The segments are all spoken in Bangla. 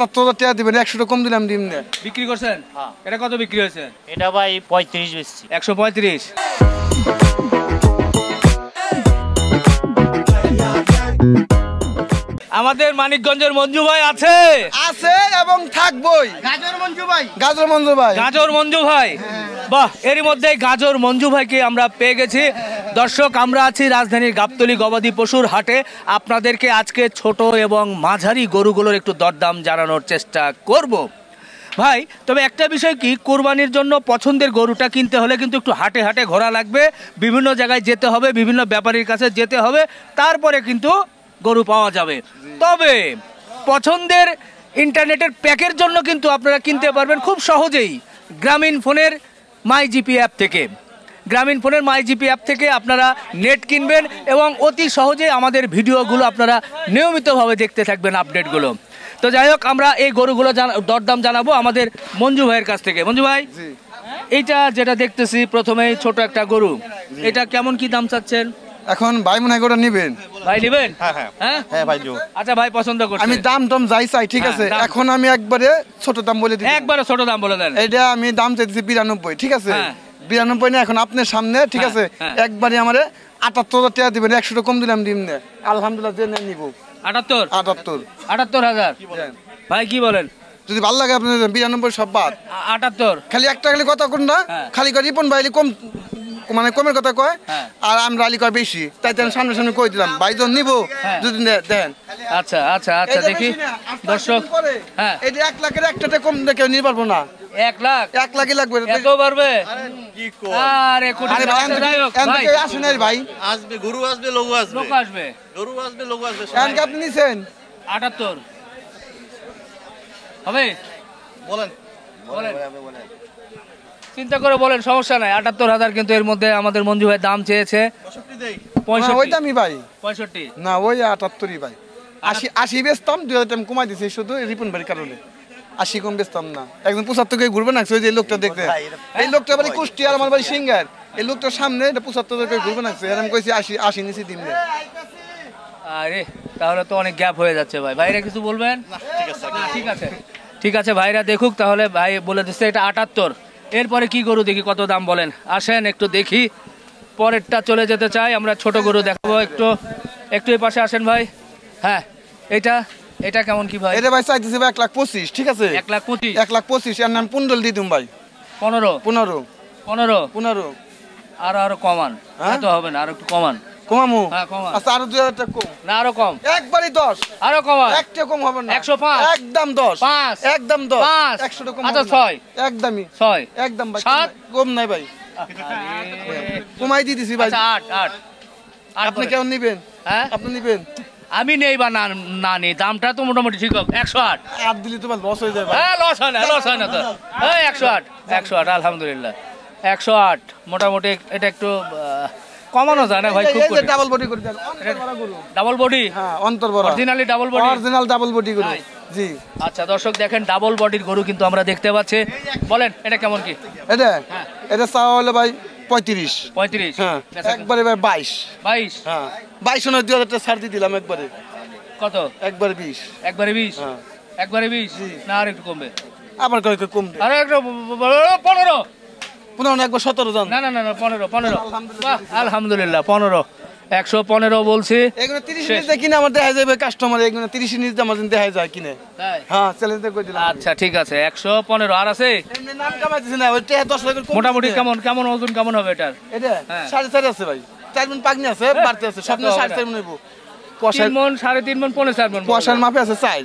78,000 টাকা দিবেন, 100 টাকা কম দিলাম দিন। বিক্রি করছেন? এটা কত বিক্রি হয়েছে? এটা ভাই 35 বেচছি। 135। আমাদের মানিকগঞ্জের মঞ্জু ভাই আছে এবং থাকবই। গাজর মঞ্জু ভাই। বাহ, এরই মধ্যে গাজর মঞ্জু ভাইকে আমরা পেয়ে গেছি। দর্শক, আমরা আছি রাজধানীর গাবতলী গবাদি পশুর হাটে। আপনাদেরকে আজকে ছোট এবং মাঝারি গরুগুলোর একটু দরদাম জানানোর চেষ্টা করব। ভাই, তবে একটা বিষয় কি, কোরবানির জন্য পছন্দের গরুটা কিনতে হলে কিন্তু একটু হাটে হাটে ঘোরা লাগবে, বিভিন্ন জায়গায় যেতে হবে, বিভিন্ন ব্যাপারীর কাছে যেতে হবে, তারপরে কিন্তু গরু পাওয়া যাবে। তবে পছন্দের ইন্টারনেটের প্যাকের জন্য কিন্তু আপনারা কিনতে পারবেন খুব সহজেই গ্রামীণ ফোনের মাই জিপি অ্যাপ থেকে। গ্রামীণ ফোনের মাই জিপি অ্যাপ থেকে আপনারা নেট কিনবেন এবং অতি সহজেই আমাদের ভিডিওগুলো আপনারা নিয়মিতভাবে দেখতে থাকবেন, আপডেটগুলো। তো যাই হোক, আমরা এই গরুগুলো দরদাম জানাবো আমাদের মঞ্জু ভাইয়ের কাছ থেকে। মঞ্জু ভাই, এইটা যেটা দেখতেছি প্রথমেই ছোট একটা গরু, এটা কেমন কি দাম চাচ্ছেন? এখন ভাই মনে হয় গোটা নিবেন। ভাই নিবেন? হ্যাঁ ভাই। আচ্ছা ভাই, পছন্দ করছেন? আমি দাম যাই চাই, ঠিক আছে। এখন আমি একবারে ছোট দাম বলে দিই। একবারে ছোট দাম বলে দেন। এটা আমি দাম চাইতেছি 92, ঠিক আছে। 92 না, এখন আপনার সামনে, ঠিক আছে। একবারে আমারে 78,000 টাকা দিবেন, 100 টাকা কম দিলাম দিন। আলহামদুলিল্লাহ, যে নেন নিব। 78,000 ভাই, কি বলেন? যদি ভালো লাগে আপনার 92 সব বাদ। 78 খালি একটা খালি কথা কোন না, খালি করে রিপন ভাই কম, মানে কমের কথা কয়, আর আমরা আলী কয় বেশি, তাই তো সামনে সামনে কই দিলাম। ভাই তো নিব, যদি দেন। আচ্ছা আচ্ছা আচ্ছা, দেখি দর্শক। হ্যাঁ, এটা 1 লাখের একটা কম দেখে নিতে পারবো না। 1 লাখ? 1 লাখই লাগবে। এত পারবে? কি কর? আরে কোটি টাকা যাই হোক ভাই, আসেন না ভাই। আসবে গরু, আসবে লোক, আসবে লোক, আসবে গরু, আসবে লোক, আসবে। কারণ কি আপনি নিছেন 78 হবে? বলেন বলেন, চিন্তা করে বলেন, সমস্যা নাই। 78,000 কিন্তু এর মধ্যে আমাদের মঞ্জু ভাই দাম চেয়েছে। 65 ওই দামই ভাই। 65 না, ওই 78ই ভাই। 80 বেচতাম, 2000 টাকা কমাই দিছি শুধু রিপন ভাইয়ের কারণে। 80 কম বেচতাম না। একজন 75 কে ঘুরবে না, ওই যে লোকটা দেখতে, এই লোকটা বাড়ি কুষ্টিয়া, আমার বাড়ি সিঙ্গার। এই লোকটার সামনে এটা 75 কে ঘুরবে না, এরকম কইছি 80 নিছি দিন। আরে তাহলে তো অনেক গ্যাপ হয়ে যাচ্ছে ভাই। ভাইরা কিছু বলবেন? ঠিক আছে ঠিক আছে, ভাইরা দেখুক তাহলে। ভাই বলে দিচ্ছে এটা 78। এরপরে কি গরু দেখি, কত দাম বলেন? আসেন একটু দেখি, পরেরটা চলে যেতে চাই আমরা। ছোট গরু দেখাবো, একটু এই পাশে আসেন ভাই। হ্যাঁ, এটা কেমন কি ভাই? এটা ভাই চাইতেছি ভাই 1,25,000, ঠিক আছে। 1,25,000? 1,25,000 এর নাম পুন্ডল দিয়ে দিম ভাই। 15 আরো কমান। এত হবে না, আরো একটু কমান। কমামু? হ্যাঁ, কমান। আচ্ছা, আরো 2000 টাকা কম। না, আরো কম। একবারই 10। আরো কমান। একটা কম হবে না। 105। একদম 10। 5। একদম 10। 5। 100 টাকা কম। আচ্ছা 6। একদমই 6। একদম ভাই। 7। কম নাই ভাই, কমাই দিয়ে দিছি ভাই। আচ্ছা 8। আপনি কেমন নিবেন? হ্যাঁ, আপনি নিবেন? আমি নেই বা না নেই, দামটা তো মোটামুটি ঠিক হবে। 108। আর দিলি তো লস হয়ে যাবে। হ্যাঁ, লস হয় না তো। হ্যাঁ, 108 আলহামদুলিল্লাহ। 108 মোটামুটি। এটা একটু কমানো যায় না ভাই? খুব এই যে ডাবল বডি করে দেন, অন্তর বড় গরু। Double body? হ্যাঁ, অন্তর বড়। Originally double body? Original double body গরু। জি। আচ্ছা দর্শক, দেখেন ডাবল বডির গরু কিন্তু আমরা দেখতে পাচ্ছি। বলেন এটা কেমন কি? এটা চাওয়া হলো ভাই 35। 35? হ্যাঁ, একবারে ভাই 22। 22? হ্যাঁ, 22 না, 2000 টাকা ছাড় দিয়ে দিলাম একবারে। কত? একবারে 20। একবারে 20? হ্যাঁ, একবারে 20 না, আর একটু কমবে? আবার কয় কম দে। আরে একটু 15। পুনঃ একবার 17 জান। না 15। আলহামদুলিল্লাহ 15। 115 বলছি। এগুলো 30 নিচে কিনে আমার দেখা যাবে কাস্টমার, এগুলো 30 নিচে আমার দেখা যায় কিনে। তাই? হ্যাঁ, চ্যালেঞ্জ করে দিলাম। আচ্ছা ঠিক আছে, 115 আর আছে? এমনি নাম কামাইতেছ না, ওই 10 টাকা কম। মোটামুটি কেমন ওজন কেমন হবে এটার? এটা 4.5 আছে ভাই। 4 মণ পাগনি আছে, বাড়তে আছে। স্বপ্ন 4.5 মণ হইব। 3 মণ, 3.5 মণ, 4.5 মণ। পয়সার মাপে আছে 4।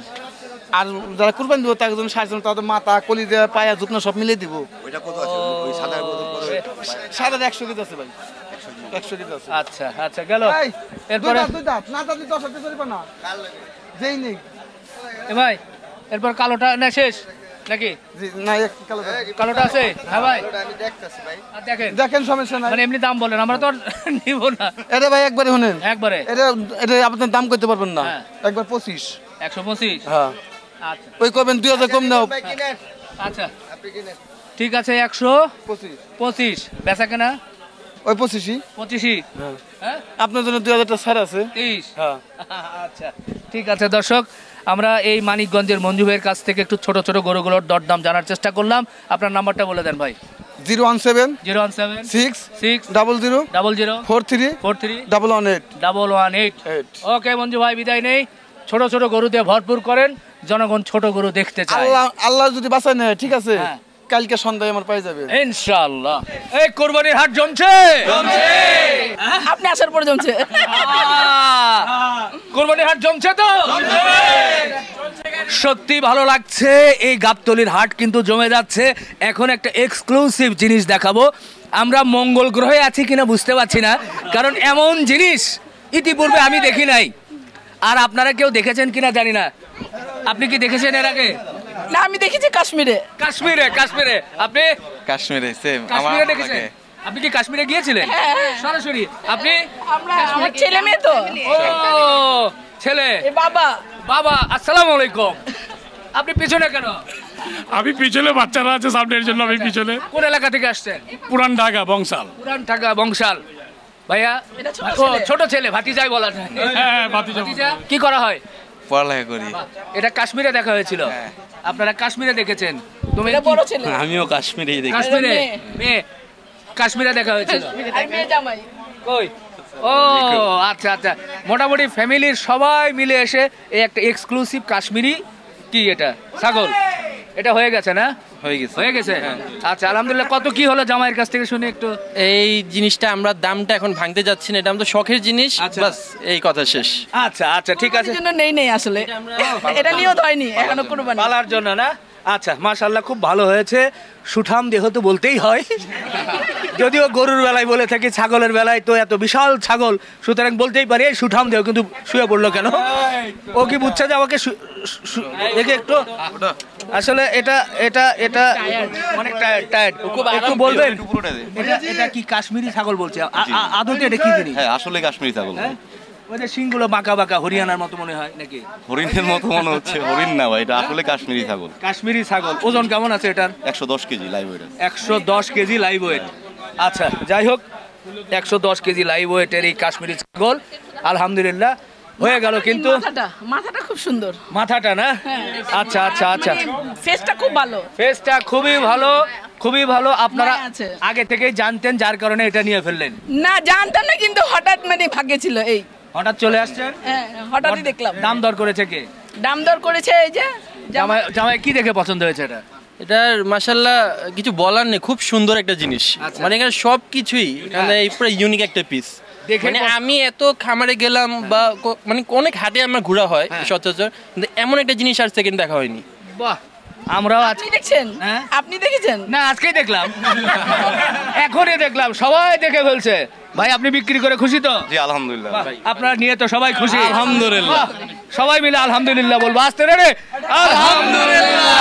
আর যারা কুরবানি দিব তার জন্য 4 জন, তাদের মাথা, কলিজা, পায়া, যুকনা সব মিলিয়ে দিব। ওইটা কত আছে? ওই সাদা কত? সাদা 100 কেজি আছে ভাই। 100 কেজি আছে। আচ্ছা আচ্ছা, গেল। এরপরে দুই দাঁত না, দাঁত 10 টাকা চলবে না। যেই নেই এ ভাই, এরপর কালোটা না শেষ নাকি? জি না, এক কালোটা আছে? হ্যাঁ ভাই, আমি দেখতাছি ভাই। দেখেন, সমস্যা নাই। মানে এমনি দাম বলেন, আমরা তো নিব না। এটা ভাই একবারে শুনেন, একবারে এটা আপনার দাম করতে পারবেন না। একবার 25। 125? হ্যাঁ। আচ্ছা, ওই করবেন 2000 কম দাও। আচ্ছা ঠিক আছে, 125 বেচা কেনা ওই 25ই। 25ই? হ্যাঁ, আপনার জন্য 2000 টাকা ছাড় আছে। 30? হ্যাঁ। আচ্ছা ঠিক আছে দর্শক, আমরা এই মানিকগঞ্জের মঞ্জু ভাইয়ের কাছ থেকে একটু ছোট ছোট গরুগুলোর দরদাম জানার চেষ্টা করলাম। আপনার নাম্বারটা বলে দেন ভাই। 017 017 6 6 00 00 43 43 118 118। ওকে মঞ্জু ভাই, বিদায় নেই। ছোট ছোট গরু দিয়ে ভরপুর করেন, জনগণ ছোট গরু দেখতে চায়। আল্লাহ যদি বাঁচায় নেয়, ঠিক আছে, হ্যাঁ। কালকে সন্ধ্যায় আমার পাই যাবে ইনশাআল্লাহ। এই কোরবানির হাট জমছে। আপনি আসার পরে জমছে। কোরবানির হাট জমছে তো? সত্যি ভালো লাগছে। এই গাবতলীর হাট কিন্তু জমে যাচ্ছে। এখন একটা এক্সক্লুসিভ জিনিস দেখাবো। আমরা মঙ্গল গ্রহে আছি কিনা বুঝতে পারছি না, কারণ এমন জিনিস ইতিপূর্বে আমি দেখি নাই। আর আপনারা কেউ দেখেছেন কিনা জানি না। আপনি কি দেখেছেন এর আগে? না, আমি দেখেছি কাশ্মীরে। কাশ্মীরে? কাশ্মীরে আপনি কাশ্মীরে সেম কাশ্মীরে দেখেছেন? আপনি কি কাশ্মীরে গিয়েছিলেন সরাসরি? আপনি? আমার ছেলে মেয়ে তো। ও ছেলে, বাবা বাবা আসসালামু আলাইকুম। আপনি পিছনে কেন? আমি পিছনে, বাচ্চারা আছে সামনের জন্য আমি পিছনে। কোন এলাকা থেকে আসছেন? পুরান ঢাকা বংশাল। পুরান ঢাকা বংশাল। ভাইয়া ও ছোট ছেলে, ভাতিজাই বলা যায়। হ্যাঁ, ভাতিজা। ভাতিজা কি করা হয়? পড়ালেখা করি। এটা কাশ্মীরে দেখা হয়েছিল। আপনারা কাশ্মীরে দেখেছেন? তুমি এটা বড় ছেলে। আমিও কাশ্মীরেই দেখি। কাশ্মীরে মেয়ে। মেয়ে কাশ্মীরে দেখা হয়েছিল। আর মেয়ে জামাই। কই? ও আচ্ছা আচ্ছা, মোটামুটি ফ্যামিলির সবাই মিলে এসে এই একটা এক্সক্লুসিভ কাশ্মীরি কি এটা ছাগল, এটা হয়ে গেছে না? হয়ে গেছে। হয়ে গেছে। আচ্ছা আলহামদুলিল্লাহ। কত কি হলো জামাইয়ের কাছ থেকে শুনি একটু। এই জিনিসটা আমরা দামটা এখন ভাঙতে যাচ্ছি না, এটা আমাদের শখের জিনিস। আচ্ছা। বাস এই কথা শেষ। আচ্ছা আচ্ছা ঠিক আছে। এর জন্য নেই আসলে, এটা নিয়ত হয়নি এখনো কুরবানি। পালার জন্য না? আচ্ছা মাশাআল্লাহ, খুব ভালো হয়েছে। সুঠাম দেহ তো বলতেই হয়, যদিও গরুর বেলায় বলে থাকি, ছাগলের বেলায় তো এত বিশাল ছাগল, সুতরাং বলতেই পারি এই সুঠাম দেহ। কিন্তু শুয়ে পড়লো কেন? ও কি বুঝছে যে আমাকে দেখে একটু আসলে এটা এটা এটা অনেক টায়ার্ড। একটু বলবেন এটা কি কাশ্মীরি ছাগল বলছে? আদতে এটা কি জিনিস? হ্যাঁ আসলে কাশ্মীরি ছাগল। ওই যে শিংগুলো বাঁকা বাঁকা হরিয়ানার মতো মনে হয় নাকি? হরিণের মতো মনে হচ্ছে, হরিণ না ভাই, এটা আসলে কাশ্মীরি ছাগল। কাশ্মীরি ছাগল। ওজন কেমন আছে এটার? 110 KG live weight. 110 KG live weight. আচ্ছা যাই হোক, 110 কেজি লাইভ ওয়েটের এই কাশ্মীরি ছাগল আলহামদুলিল্লাহ হয়ে গেল। কিন্তু মাথাটা খুব সুন্দর। মাথাটা না? আচ্ছা আচ্ছা আচ্ছা, ফেসটা খুব ভালো। ফেসটা খুবই ভালো, খুবই ভালো। আপনারা মায়া আছে। আগে থেকেই জানতেন, যার কারণে এটা নিয়ে ফেললেন? না, জানতাম না, কিন্তু হঠাৎ ভাগ্যে ছিল। এই হঠাৎ চলে আসছেন? হ্যাঁ, হঠাৎই দেখলাম। দাম দর করেছে কে? দাম দর করেছে এই যে জামাই। জামাই কি দেখে পছন্দ হয়েছে এটা? এটার মাশাআল্লাহ কিছু বলার নেই, খুব সুন্দর একটা জিনিস। আচ্ছা। মানে এখানে সব কিছুই মানে পুরো ইউনিক একটা পিস। দেখে মানে আমি এত খামারে গেলাম বা মানে অনেক হাটে আমার ঘোরা হয় সচরাচর, কিন্তু এমন একটা জিনিস আর সেকেন্ড দেখা হয়নি। বাহ, আমরাও আপনি দেখছেন? হ্যাঁ? আপনি দেখেছেন? না, আজকেই দেখলাম, এখনই দেখলাম, সবাই দেখে ফেলছে। ভাই আপনি বিক্রি করে খুশি তো? জি আলহামদুলিল্লাহ। আপনারা নিয়ে তো সবাই খুশি? আলহামদুলিল্লাহ। সবাই মিলে আলহামদুলিল্লাহ বলবো। আসতে রে আলহামদুলিল্লাহ।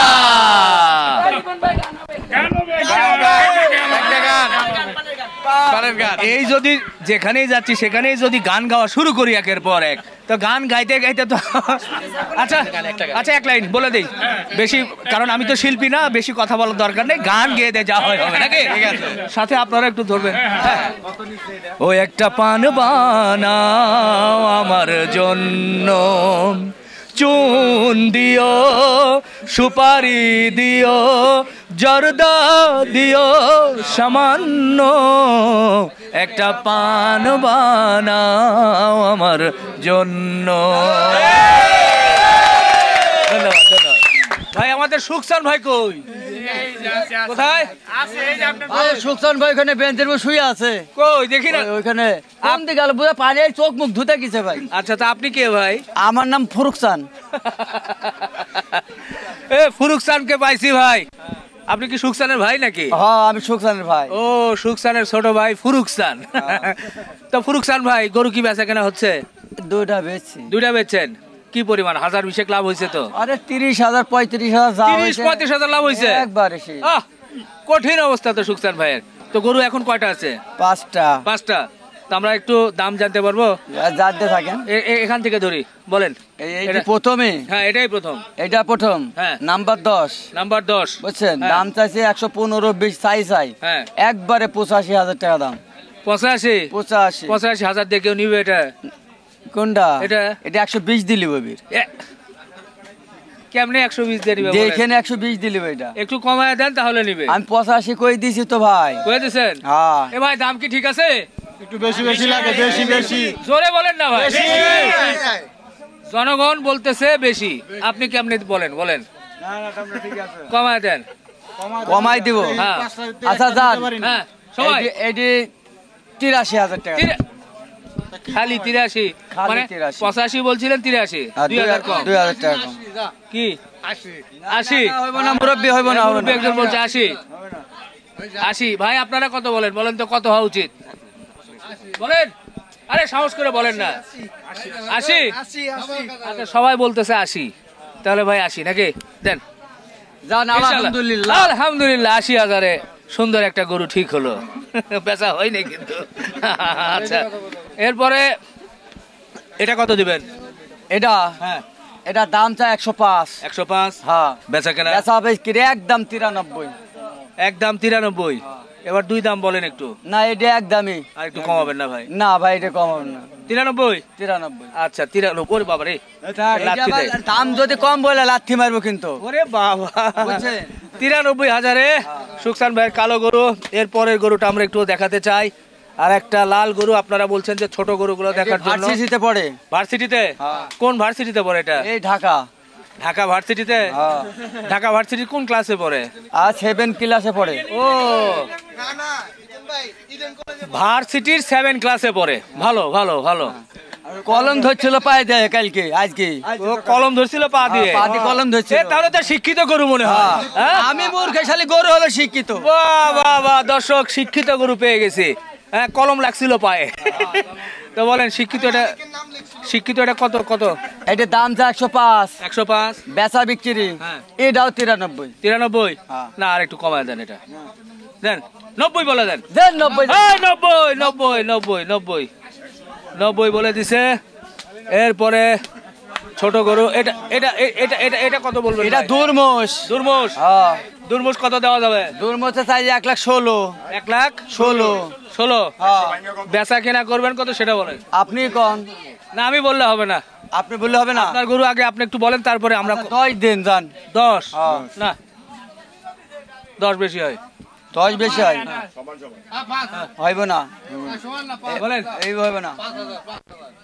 এই যদি যেখানেই যাচ্ছি সেখানেই যদি গান গাওয়া শুরু করি একের পর এক, তো গান গাইতে গাইতে তো আচ্ছা আচ্ছা এক লাইন বলে দেই, বেশি, কারণ আমি তো শিল্পী না, বেশি কথা বলার দরকার নেই, গান গেয়ে দিয়ে যা হয় হবে নাকি? সাথে আপনারা একটু ধরবেন। ও একটা পান বানাও আমার জন্য, চুন দিও, সুপারি দিও, জর্দা দিও সামান্য, একটা পান বানাও আমার জন্য। ধন্যবাদ ধন্যবাদ। ভাই আমাদের সুখসান ভাই কই? কোথায়? সুখসান ভাই ওখানে বেঞ্চের উপর শুয়ে আছে। কই দেখি না। ওইখানে আপনি গেল বুঝে পানি চোখ মুখ ধুতে গেছে ভাই। আচ্ছা তা আপনি কে ভাই? আমার নাম ফুরুকসান। এ ফুরুকসানকে পাইছি ভাই। আপনি কি সুখসানের ভাই নাকি? হ্যাঁ আমি সুখসানের ভাই। ও সুখসানের ছোট ভাই ফুরুকসান। তো ফুরুকসান ভাই গরু কি বেচা কেনা হচ্ছে? দুইটা বেচছি। দুইটা বেচছেন? কি পরিমাণ? 1000-20 লাভ হয়েছে তো? আরে 30,000 35,000 যা হইছে। 30-35,000 লাভ হয়েছে একবারে সেই। আহ কঠিন অবস্থা তো সুখসান ভাইয়ের। তো গরু এখন কয়টা আছে? 5টা। 5টা। তো আমরা একটু দাম জানতে পারবো? জানতে থাকেন। এখান থেকে ধরি, বলেন। এইটা প্রথমে? হ্যাঁ এটাই প্রথম। এটা প্রথম। হ্যাঁ। নাম্বার 10। নাম্বার 10 বুঝছেন? হ্যাঁ। দাম চাইছে 115-20 চাই। হ্যাঁ। একবারে 85,000 টাকা দাম। 85 85,000 দিয়ে কেউ নিবে এটা? কোনটা? এটা 120 দিলি ববির। কেমনে 120 দিয়ে নিবে বলেন? দেখেন 120 দিলে এটা একটু কমায় দেন তাহলে নিবে। আমি 85 কই দিছি তো ভাই। কয়ে দিছেন? হ্যাঁ এ ভাই দাম কি ঠিক আছে? একটু বেশি বেশি লাগে, বেশি বেশি। জোরে বলেন না ভাই। জনগণ বলতেছে বেশি, আপনি কেমনে বলেন বলেন? না না দামটা ঠিক আছে। কমায় দেন। কমাই দিব। হ্যাঁ আচ্ছা যান, হ্যাঁ সবাই এটি 83,000 টাকা। খালি 83 খালি মানে 83 85 বলছিলেন 83 2000 কম 2000 টাকা কম। কি 80 হইব না মুরব্বি, হইব না, হইব না। একজন বলছে 80 ভাই আপনারা কত বলেন বলেন তো কত হওয়া উচিত বলেন? আরে সাহস করে বলেন না। 80 আচ্ছা সবাই বলতেছে 80, তাহলে ভাই 80 নাকি দেন। যান আলহামদুলিল্লাহ। আলহামদুলিল্লাহ 80,000-এ সুন্দর একটা গরু ঠিক হলো, বেচা হয়নি কিন্তু। আচ্ছা এরপরে এটা কত দিবেন? এটা হ্যাঁ এটা দাম চাই 105। 105 হ্যাঁ বেচা কেনা বেচা হবে কি একদম 93। একদম 93। এবার দুই দাম বলেন একটু। না এটা একদমই। আর একটু কমাবেন না ভাই? না ভাই এটা কম হবে না। 93। 93। আচ্ছা 93। ওরে বাবা রে, এটা লাথি আবার দেয়। দাম যদি কম বলে লাথি মারবো কিন্তু। ওরে বাবা বুঝছেন? 93,000-এ সুকসান ভাইয়ের কালো গরু। এর পরের গরুটা আমরা একটু দেখাতে চাই। আর একটা লাল গরু, আপনারা বলছেন যে ছোট গরুগুলো দেখার জন্য। ভার্সিটিতে পড়ে। ভার্সিটিতে? কোন ভার্সিটিতে পড়ে এটা? এই ঢাকা। ঢাকা ভার্সিটিতে? হ্যাঁ। ঢাকা ভার্সিটি কোন ক্লাসে পড়ে? আর 7 ক্লাসে পড়ে। ও ভার্সিটির 7 ক্লাসে পড়ে। ভালো ভালো ভালো। কলম ধরছিল পায়ে দেয় কালকে আজকে। ও কলম ধরছিল পা দিয়ে? পা দিয়ে কলম ধরছিল। এ তাহলে তো শিক্ষিত গরু মনে হয়। হ্যাঁ? আমি মূর্খশালী গরু হলো শিক্ষিত। বাহ বাহ বাহ, দর্শক শিক্ষিত গরু পেয়ে গেছে। হ্যাঁ কলম লাগছিল পায়ে। তো বলেন শিক্ষিত এটা কত কত? এটা দাম যা 105। 105 বেচা বিক্রি হ্যাঁ। এটাও 93। 93 হ্যাঁ। না আর একটু কমায় দেন এটা দেন। 90 বলে দেন। দেন 90। এই 90 বলে দিছে। এরপরে ছোট গরু এটা এটা এটা এটা এটা কত বলবেন? এটা দুর্মোষ। দুর্মোষ? হ্যাঁ দুর্মোষ কত দেওয়া যাবে? দুর্মোষে চাই 1,16,000। 1,16,000। হ্যাঁ বেচা কেনা করবেন কত সেটা বলেন। আপনি কোন? না আমি বললে হবে না, আপনি বললে হবে না। আপনার গরু আগে আপনি একটু বলেন, তারপরে আমরা 10 দিন যান। 10 হ্যাঁ। না 10 বেশি হয়। 10 বেশি হয় হইব না। বলেন এই হইব না।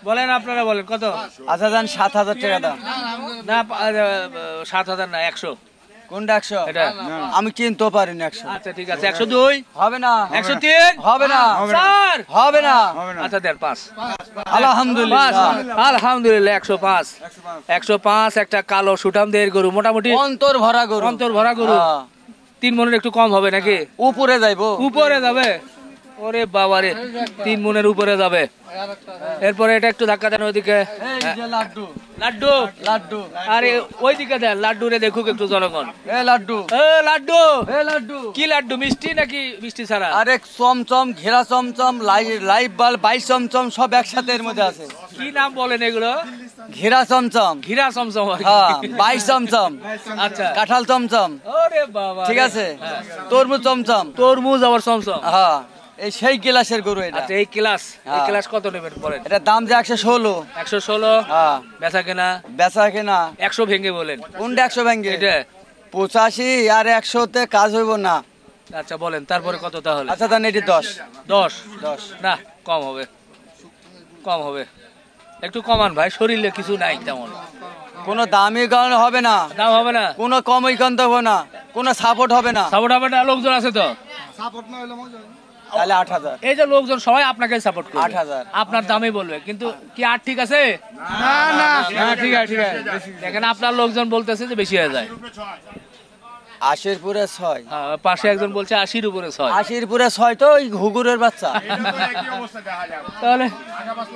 বলেন আপনারা বলেন কত? আচ্ছা যান 7,000 টাকা দাম। না 7,000 না 100। কোনটা 100? এটা আমি কিনতে পারি না 100। আচ্ছা ঠিক আছে 102 হবে না। 103 হবে না। 4 হবে না। আচ্ছা দেন 5 আলহামদুলিল্লাহ। আলহামদুলিল্লাহ 105 একটা কালো সুঠামদের গরু, মোটামুটি অন্তর ভরা গরু। অন্তর ভরা গরু। হ্যাঁ। 3 মনের একটু কম হবে নাকি? উপরে যাইবো। উপরে যাবে? ওরে বাবারে 3 মনের উপরে যাবে। এরপরে এটা একটু ধাক্কা দেন ওইদিকে। এই যে লাড্ডু। লাড্ডু লাড্ডু। আরে ওইদিকে দেন, লাড্ডু রে দেখুক একটু জনগণ। এ লাড্ডু। এ লাড্ডু এ লাড্ডু। কি লাড্ডু? মিষ্টি নাকি মিষ্টি ছাড়া? আরে চমচম, ঘেরা চমচম, লাইভ বাল, 22 চমচম সব একসাথে এর মধ্যে আছে। কি নাম বলেন এগুলো? ঘেরা চমচম। ঘিরা চমচম আর কি। হ্যাঁ 22 চমচম। আচ্ছা কাঁঠাল চমচম। ওরে বাবা ঠিক আছে। তরমুজ চমচম। তরমুজ আবার চমচম। হ্যাঁ এই সেই গ্লাসের গরু এটা। আচ্ছা এই হ্যাঁ। ক্লাস কত নেবেন বলেন? এটা দাম যে 116। 116। হ্যাঁ বেচা কেনা বেচা কেনা 100 ভেঙে বলেন। কোনটা 100 ভাঙ্গে? এটা 85 আর 100 তে কাজ হইব না। আচ্ছা বলেন তারপরে কত তাহলে? আচ্ছা তাহলে এটি 10। 10 না কম হবে, কম হবে। একটু কমান ভাই, শরীরে কিছু নাই তেমন। কোনো দামি কারণে হবে না। দাম হবে না? কোনো কমই কান্ত হবে না। কোনো সাপোর্ট হবে না। সাপোর্ট হবে না? লোকজন আছে তো? সাপোর্ট না হইলে মজা। তাহলে 8,000। এই যে লোকজন সবাই আপনাকে সাপোর্ট করবে, 8,000 আপনার দামই বলবে, কিন্তু কি আর ঠিক আছে? না না ঠিক আছে ঠিক আছে। দেখেন আপনার লোকজন বলতেছে যে বেশি হয়ে যায়। 80 পুরে 6। হ্যাঁ, পাশে একজন বলছে 80-র উপরে 6। 80 পুরে 6 তো ওই ঘুঘুরের বাচ্চা।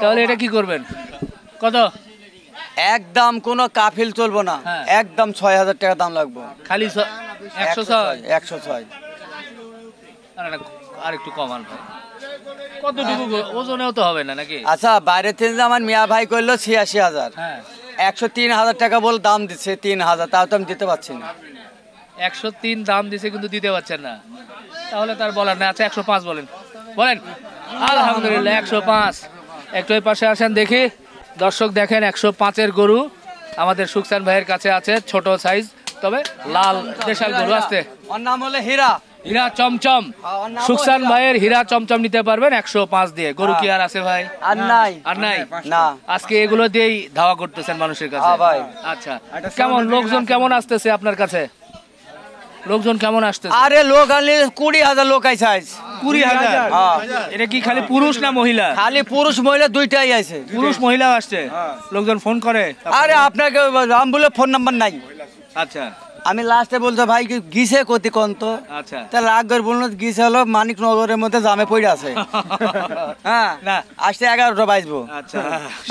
তাহলে এটা কি করবেন? কত? একদম কোনো কাফিল চলবো না। হ্যাঁ। একদম 6,000 টাকা দাম লাগবে। খালি 106? 106। আর একটু কমান ভাই, কতটুকু ওজনেও তো হবে না নাকি? আচ্ছা বাইরে থেকে আমার মিয়া ভাই করলো 86,000। হ্যাঁ 103,000 টাকা বল দাম দিচ্ছে। 3,000 তাও তো আমি দিতে পারছি না। 103 দাম দিছে কিন্তু দিতে পারছেন না, তাহলে তার বলার না। আচ্ছা 105 বলেন, বলেন। আলহামদুলিল্লাহ 105। একটু এই পাশে আসেন দেখি, দর্শক দেখেন 105-এর গরু আমাদের সুকসান ভাইয়ের কাছে আছে ছোট সাইজ তবে লাল দেশাল গরু আছে। ওর নাম হলো হীরা। হীরা চমচম, ওর নাম সুকসান হীরা। ভাইয়ের হীরা চমচম নিতে পারবেন 105 দিয়ে। গরু কি আর আছে ভাই? আর নাই। আর নাই না। আজকে এগুলো দিয়েই ধাওয়া করতেছেন মানুষের কাছে। হ্যাঁ ভাই। আচ্ছা, কেমন লোকজন কেমন আসতেছে আপনার কাছে? লোকজন কেমন আসতেছে? আরে লোক আনলে 20,000 লোক আইছে আজ। 20,000? হ্যাঁ। এটা কি খালি পুরুষ না মহিলা? খালি পুরুষ মহিলা দুইটাই আছে। পুরুষ মহিলা আসছে, লোকজন ফোন করে? আরে আপনাকে আমি বলে ফোন নাম্বার নাই। আচ্ছা আমি লাস্টে বলতে ভাই কি গিসে কতি কোন তো আচ্ছা তাহলে আগের বললো গিসে হলো মানিকনগরের মধ্যে জামে পড়ে আছে। হ্যাঁ না। আসতে 11টা বাজবো। আচ্ছা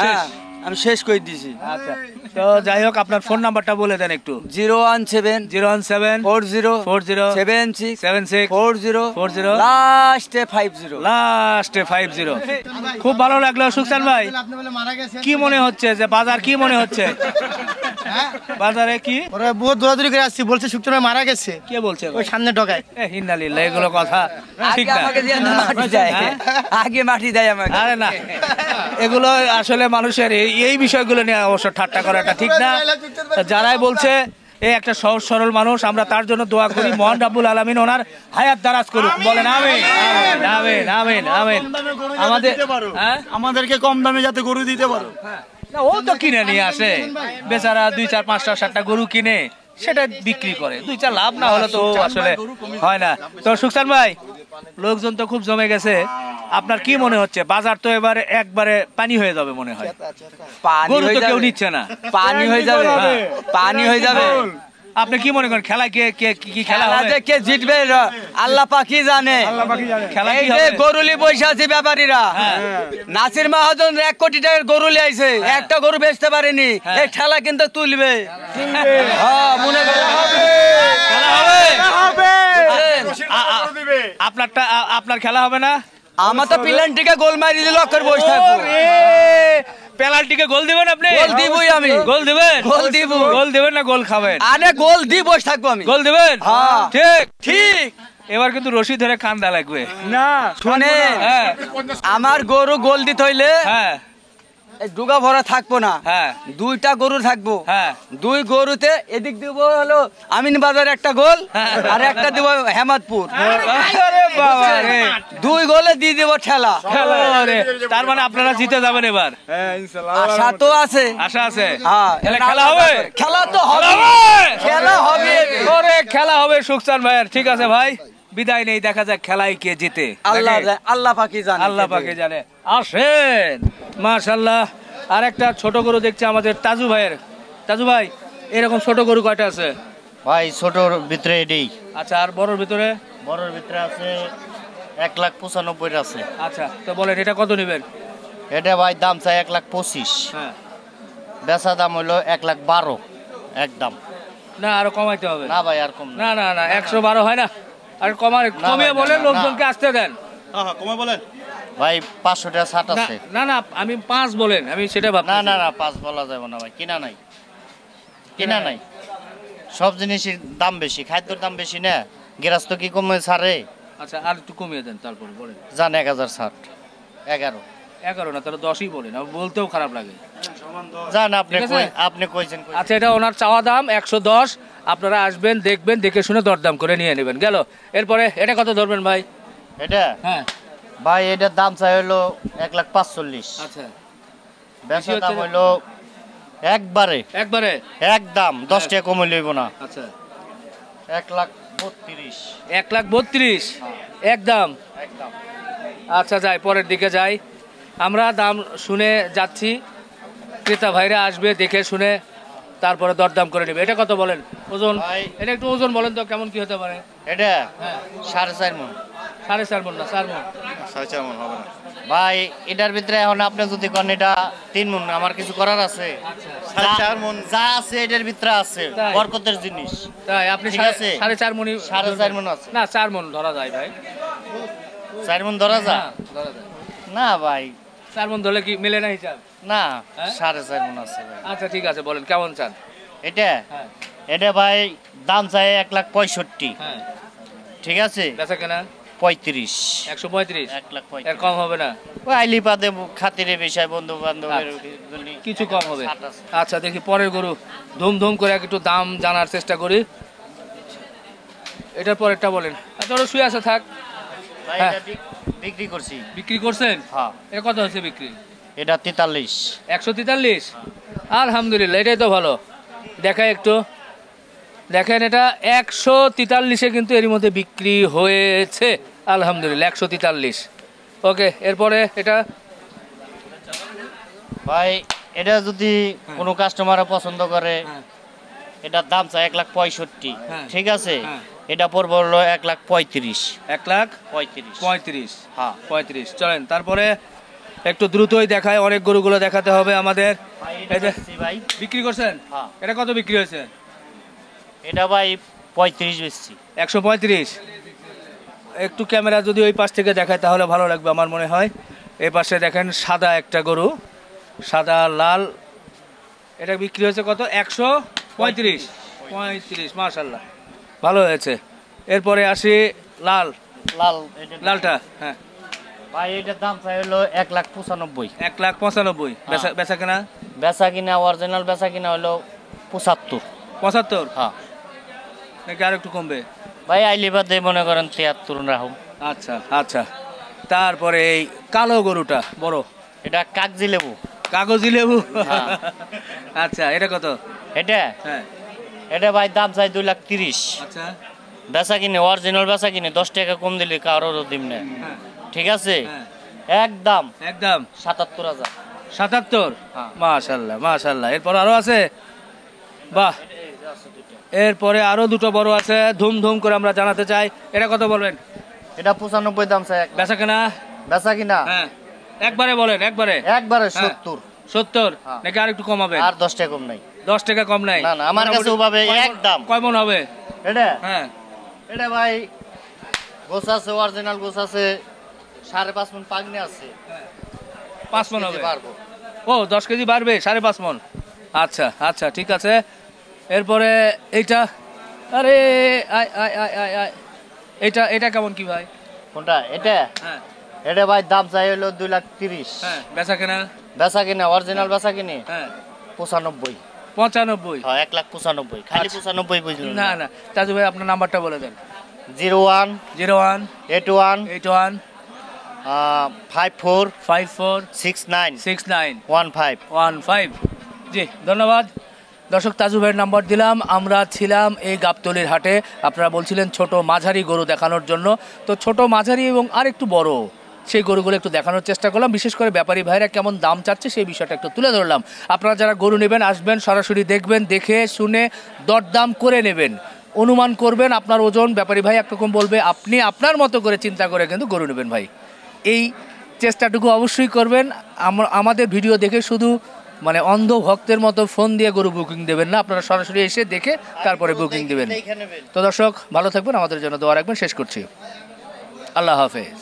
হ্যাঁ আমি শেষ করে দিছি। আচ্ছা, তো যাই হোক আপনার ফোন নাম্বারটা বলে দেন একটু। 017 017 40 40 76 76 40 40 লাস্টে 50। লাস্টে 50। খুব ভালো লাগলো সুকসান ভাই। কি মনে হচ্ছে যে বাজার কি মনে হচ্ছে? বাজারে কি ওরা বহুত দৌড়াদৌড়ি করে আসছি, বলছে শুক্রবার মারা গেছে। কে বলছে? ওই সামনে ঢোকায়। হিন্দালিল্লাহ, এগুলো কথা ঠিক আগে না। আমাকে দিয়ে মাটি দেয়। হ্যাঁ? আগে মাটি দেয় আমাকে। আরে না, এগুলো আসলে মানুষের এই বিষয়গুলো নিয়ে অবশ্য ঠাট্টা করাটা ঠিক না। যারাই বলছে এই একটা সহজ সরল মানুষ, আমরা তার জন্য দোয়া করি মহান রাব্বুল আলামিন ওনার হায়াত দারাজ করুক। বলেন আমিন আমিন আমিন আমিন। আমাদের হ্যাঁ, আমাদেরকে কম দামে যাতে গরু দিতে পারো। না ও তো কিনে নিয়ে আসে বেচারা, 2 4 5টা 7টা গরু কিনে সেটা বিক্রি করে, 2 4 লাভ না হলে তো আসলে হয় না। তো সুকসান ভাই, লোকজন তো খুব জমে গেছে, আপনার কি মনে হচ্ছে বাজার তো এবারে একবারে পানি হয়ে যাবে মনে হয়? পানি গরু হয়ে তো কেউ যাবে। নিচ্ছে না। পানি হয়ে যাবে। পানি হয়ে যাবে। আপনি কি মনে করেন খেলা কে কে কি খেলা হবে? খেলাতে কে জিতবে আল্লাহ পাকি জানে। খেলা এই কি যে হবে? গরুলি বসে আছে ব্যাপারীরা, নাসির মাহাজন 1 কোটি টাকার গরু লিয়েছে, একটা গরু বেচতে পারেনি। এই খেলা কিন্তু তুলবে। হ্যাঁ মনে করে খেলা হবে? আপনার খেলা হবে না? আমার তো পিলান্টিকে গোল মারি দিল, অক্ষর বসে থাকবো। পেনাল্টিকে গোল দিবেন আপনি? গোল দিবই আমি। গোল দিবেন? গোল দিব। গোল দিবেন না গোল খাবেন? আরে গোল দি বসে থাকবো আমি। গোল দিবেন? হ্যাঁ। ঠিক। ঠিক। এবার কিন্তু রশি ধরে কান্দা লাগবে। না শুনে হ্যাঁ আমার গরু গোল দিতে হইলে হ্যাঁ এই ডুগা ভরা থাকবো না, হ্যাঁ 2টা গরু থাকবো। হ্যাঁ 2 গরুতে এদিক দিব হলো আমিন বাজার একটা গোল, হ্যাঁ। আর একটা দিব হেমাদপুর। আরে বাবা রে, 2 গোলে দিয়ে দিব ঠেলা। আরে, তার মানে আপনারা জিতে যাবেন এবার? আশা তো আছে। আশা আছে? হ্যাঁ তাহলে খেলা হবে? খেলা তো হবে। খেলা হবে। ওরে খেলা হবে সুকসান ভাইয়ের। ঠিক আছে ভাই, বিদায় নেই, দেখা যাক খেলায় কে জিতে। আল্লাহ নাকি? আল্লাহ পাকি জানে। আল্লাহ পাকে জানে। আসেন মাশাআল্লাহ। আর একটা ছোট গরু দেখছি আমাদের তাজু ভাইয়ের। তাজু ভাই, এরকম ছোট গরু কয়টা আছে? ভাই ছোটর ভিতরে এটাই, আচ্ছা, আর বড়র ভিতরে? বড়র ভিতরে আছে 1,95,000 আছে। আচ্ছা, তো বলেন এটা কত নেবেন? এটা ভাই দাম চাই 1,25,000, হ্যাঁ বেচা দাম হলো 1,12,000 একদম। না, আরো কমাইতে হবে। না ভাই আর কম না। না না না, 112 হয় না, আর কমিয়ে ভাই, বলেন, না, লোকজনকে আসতে দেন। হ্যাঁ কমে বলেন। ভাই 500 টাকা ছাট না আছে। না না, আমি 5 বলেন, আমি সেটা না ভাবছি। না না 5 বলা যাবে না ভাই, কিনা নাই, কিনা নাই। সব জিনিসের দাম বেশি, খাদ্যের দাম বেশি না, গেরাস তো কি কমে ছাড়ে। আচ্ছা, আর একটু কমিয়ে দেন তারপর বলেন। জান 1,060 11 11 না, তাহলে 10ই বলেন, আমার বলতেও খারাপ লাগে। জান আপনি ঠিক আছে? আপনি কইছেন। আচ্ছা, এটা ওনার চাওয়া দাম 110। আপনারা আসবেন, দেখবেন, দেখে শুনে দরদাম করে নিয়ে নেবেন। গেল। এরপরে এটা কত ধরবেন ভাই? এটা হ্যাঁ ভাই এটার দাম চাই হলো 1,45,000, আচ্ছা, বেচা দাম হলো একবারে একবারে একদম 10 টাকা কমে লইব না, আচ্ছা 1,32,000 1,32,000 একদম। একদম। আচ্ছা, যাই পরের দিকে যাই, আমরা দাম শুনে যাচ্ছি, ক্রেতা ভাইরা আসবে, দেখে শুনে তারপরে দরদাম করে নেবে। এটা কত বলেন ওজন? ভাই এটা একটু ওজন বলেন তো কেমন কি হতে পারে? এটা হ্যাঁ 4.5 মণ। 4.5 মণ না 4 মণ? 4.5 মণ হবে না ভাই এটার ভিতরে এখন আপনি যদি কোন এটা 3 মণ, আমার কিছু করার আছে? 4.5 মণ যা আছে এটার ভিতরে আছে, তাই? বরকতের জিনিস। তাই আপনি ঠিক আছে। 4.5 মণ? 4.5 মণ আছে। না 4 মণ ধরা যায় ভাই। 4 মণ ধরা যা? হ্যাঁ, ধরা যায়। না ভাই 4 মণ ধরলে কি মেলে না হিসাব? না, হ্যাঁ? 4.5 মণ আছে ভাই। আচ্ছা ঠিক আছে, বলেন কেমন চান? এটা হ্যাঁ এটা ভাই দাম চাই 1,65,000, হ্যাঁ, ঠিক আছে? বেচা কেনা 135 135 1,35,000 এর কম হবে না? ওই আইলি পাদে খাতিরে বিষয় বন্ধু বান্ধবের জন্য কিছু কম হবে। ছাড় আছে। আচ্ছা দেখি পরের গরু ধুম করে একটু দাম জানার চেষ্টা করি। এটার পরেরটা বলেন। তোরা শুয়ে আছে থাক। ভাই হ্যাঁ। এটা বিক্রি করছি। বিক্রি করছেন? হ্যাঁ এটা কত হচ্ছে বিক্রি? এটা 43 143। আলহামদুলিল্লাহ, এটাই তো ভালো। দেখাই একটু, দেখেন এটা 143-এ কিন্তু এর মধ্যে বিক্রি হয়েছে। আলহামদুলিল্লাহ 143। ওকে, এরপরে এটা ভাই এটা যদি কোনো কাস্টমার পছন্দ করে এটার দাম চাই 1,65,000। হ্যাঁ। ঠিক আছে, হ্যাঁ। এটা পড়বে হলো 1,35,000। 1,35,000। হ্যাঁ 35। চলেন তারপরে একটু দ্রুতই দেখায়, অনেক গরুগুলো দেখাতে হবে আমাদের। ভাই এই এটা যে বেচছি ভাই। বিক্রি করছেন? হ্যাঁ। এটা কত বিক্রি হয়েছে? এটা ভাই 35 বেচছি। 135। একটু ক্যামেরা যদি ওই পাশ থেকে দেখায় তাহলে ভালো লাগবে আমার মনে হয়। এই পাশে দেখেন সাদা একটা গরু, সাদা লাল। এটা বিক্রি হয়েছে কত? 135। মাশাআল্লাহ, ভালো হয়েছে। এরপরে আসি লাল, লাল এটা লালটা। হ্যাঁ, ভাই এটার দাম চাই হলো 1,95,000। 1,95,000। বেচা কেনা? বেচা কিনা অরিজিনাল বেচা কিনা হলো 75। 75 হ্যাঁ নাকি আর একটু কমবে? ভাই আইলি বাদে মনে করেন 73 রাখুন। আচ্ছা আচ্ছা। তারপরে এই কালো গরুটা বড়, এটা কাগজি লেবু। কাগজি লেবু। হ্যাঁ। আচ্ছা, এটা কত? এটা হ্যাঁ। এটা ভাই দাম চাই 2,30,000। আচ্ছা। বেচা কিনে অরিজিনাল বেচা কিনে 10 টাকা কম দিলে কারোর দিম না। হ্যাঁ। ঠিক আছে, হ্যাঁ। একদম একদম 77,000। 77। হ্যাঁ। মাশাআল্লাহ মাশাআল্লাহ। এরপর আরো আছে? বাহ, এরপরে আরো দুটো বড় আছে, ধুম করে আমরা জানাতে চাই। এটা কত বলবেন? এটা 95 দাম চাই। বেচা কেনা? বেচা কিনা হ্যাঁ, একবারে বলেন, একবারে। একবারে হ্যাঁ। 70। 70 হ্যাঁ। নাকি আর একটু কমাবেন? আর 10 টাকা কম নাই। 10 টাকা কম নাই? না না, আমার কাছে ওভাবে একদম। কয় মন হবে? এটা হ্যাঁ, এটা ভাই গোছ আছে, অরিজিনাল গোছ আছে, 5.5 মণ পাগনি আছে। 5 মন হবে? পারবো। ও 10 কেজি বাড়বে, 5.5 মন। আচ্ছা আচ্ছা, ঠিক আছে। এরপরে এইটা, আরে আয় আয় আয় আয় আয়, এটা কেমন কি ভাই? কোনটা? এটা হ্যাঁ এটা ভাই দাম চাই হলো 2,30,000। হ্যাঁ। বেচা কেনা? বেচা কিনা অরিজিনাল বেচা কিনে হ্যাঁ 95। 95। হ্যাঁ 1,95,000। খালি 95 বুঝলেন? না না, তাজু ভাই আপনার নাম্বারটা বলে দেন। 01 01 81 81 54 54 69 69 15। 15। জি ধন্যবাদ। দর্শক, তাজু ভাইয়ের নাম্বার দিলাম। আমরা ছিলাম এই গাবতলির হাটে। আপনারা বলছিলেন ছোট মাঝারি গরু দেখানোর জন্য, তো ছোট মাঝারি এবং আর একটু বড় সেই গরুগুলো একটু দেখানোর চেষ্টা করলাম। বিশেষ করে ব্যাপারী ভাইরা কেমন দাম চাচ্ছে সেই বিষয়টা একটু তুলে ধরলাম। আপনারা যারা গরু নেবেন আসবেন, সরাসরি দেখবেন, দেখে শুনে দরদাম করে নেবেন, অনুমান করবেন আপনার ওজন। ব্যাপারী ভাই একরকম বলবে, আপনি আপনার মতো করে চিন্তা করে কিন্তু গরু নেবেন ভাই। এই চেষ্টাটুকু অবশ্যই করবেন। আমাদের ভিডিও দেখে শুধু মানে অন্ধ ভক্তের মতো ফোন দিয়ে গরু বুকিং দেবেন না, আপনারা সরাসরি এসে দেখে তারপরে বুকিং দেবেন। তো দর্শক, ভালো থাকবেন, আমাদের জন্য দোয়া রাখবেন। শেষ করছি, আল্লাহ হাফেজ।